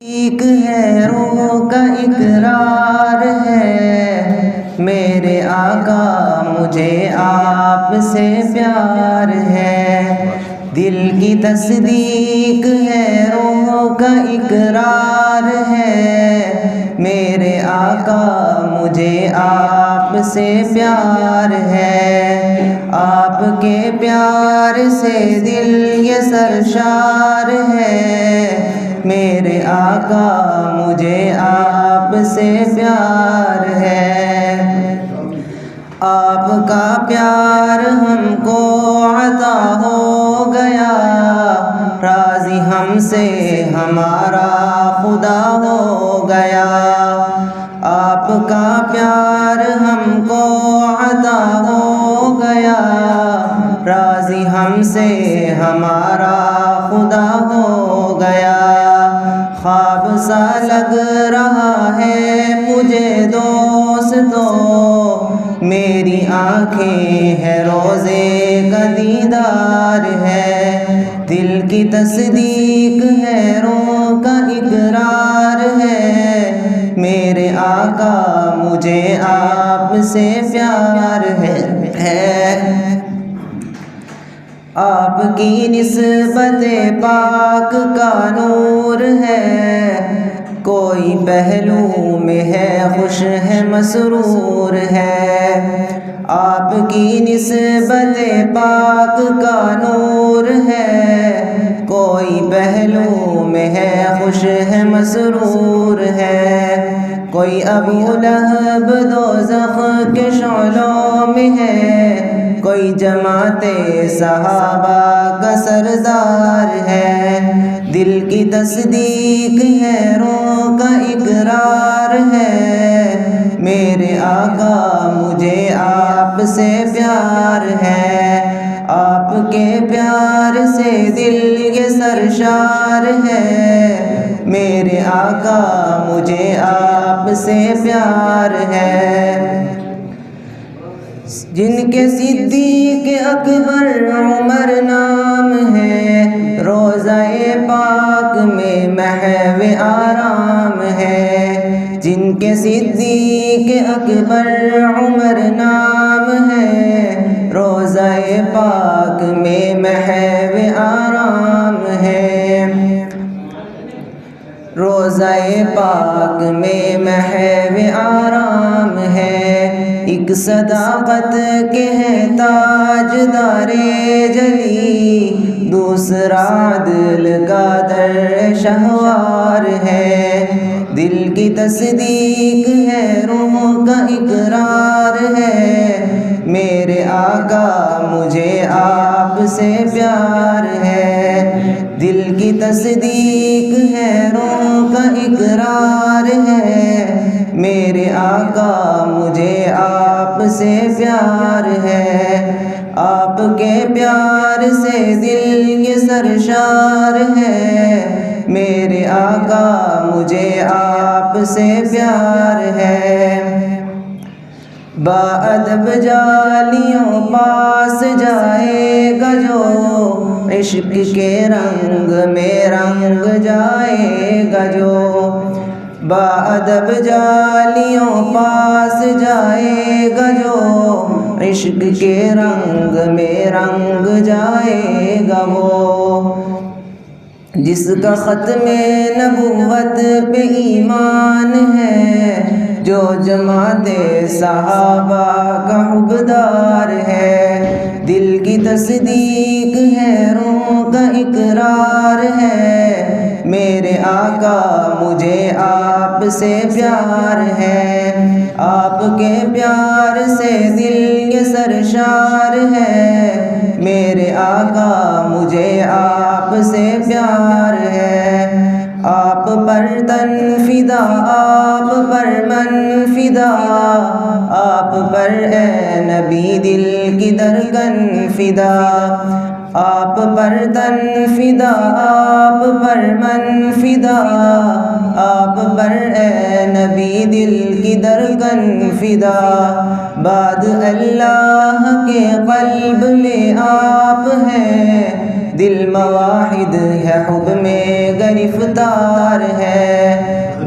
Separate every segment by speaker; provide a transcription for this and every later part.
Speaker 1: ایک ہے روح کا اقرار ہے میرے آقا مجھے آپ سے پیار ہے، دل کی تصدیق ہے روح کا اقرار ہے میرے آقا مجھے آپ سے پیار ہے، آپ کے پیار سے دل یہ سرشار ہے میرے آقا مجھے آپ سے پیار ہے، آپ کا پیار ہم کو عطا ہو گیا، راضی ہم سے ہمارا خدا ہو گیا، آپ کا پیار ہم کو عطا ہو گیا، راضی ہم سے ہمارا خدا ہو گیا، خواب سا لگ رہا ہے مجھے دوستو میری آنکھیں ہے روزے کا دیدار ہے، دل کی تصدیق ہے روح کا اقرار ہے میرے آقا مجھے آپ سے پیار ہے، آپ کی نسبت پاک کا نور ہے، کوئی پہلو میں ہے خوش ہے مسرور ہے، آپ کی نسبت پاک کا نور ہے، کوئی پہلو میں ہے خوش ہے مسرور ہے، کوئی ابو لہب دوزخ کے شعلوں میں ہے، کوئی جماعت صحابہ کا سردار ہے، دل کی تصدیق ہے روح کا اقرار ہے میرے آقا مجھے آپ سے پیار ہے، آپ کے پیار سے دل یہ سرشار ہے میرے آقا مجھے آپ سے پیار ہے، جن کے صدیق اکبر عمر نام ہے، روضہ پاک میں محو آرام ہے، جن کے صدیق اکبر عمر نام ہے، روضہ پاک میں محو آرام ہے، روضہ پاک میں محو آرام ہے، ایک صداقت کے ہے تاجدار جلی، دوسرا عدل کا در شہوار ہے، دل کی تصدیق ہے روح کا اقرار ہے میرے آقا مجھے آپ سے پیار ہے، دل کی تصدیق ہے روح کا اقرار ہے میرے آقا مجھے آپ سے پیار ہے، آپ کے پیار سے دل یہ سرشار ہے میرے آقا مجھے آپ سے پیار ہے، باادب جالیوں پاس جائے گا جو عشق کے رنگ میں رنگ جائے گا جو، باادب جالیوں پاس جائے گا جو عشق کے رنگ میں رنگ جائے گا وہ، جس کا ختم نبوت پہ ایمان ہے، جو جماعت صحابہ کا حبدار ہے، دل کی تصدیق ہے روح کا اقرار ہے میرے آقا مجھے آپ سے پیار ہے، آپ کے پیار سے دل یہ سرشار ہے میرے آقا مجھے آپ سے پیار ہے، آپ پر تن فدا آپ پر من فدا، آپ پر اے نبی دل کی دھڑکن فدا، آپ پر تن فدا آپ پر من فدا، آپ پر اے نبی دل کی دھڑکن فدا، بعد اللہ کے قلب میں آپ ہیں، دل مواحد ہے حب میں گرفتار ہے،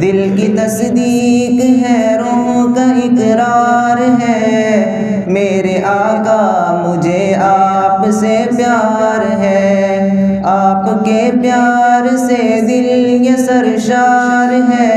Speaker 1: دل کی تصدیق ہے، روح کا اقرار ہے، میرے آقا مجھے آپ سے پیار ہے، آپ کے پیار سے دل یہ سرشار ہے،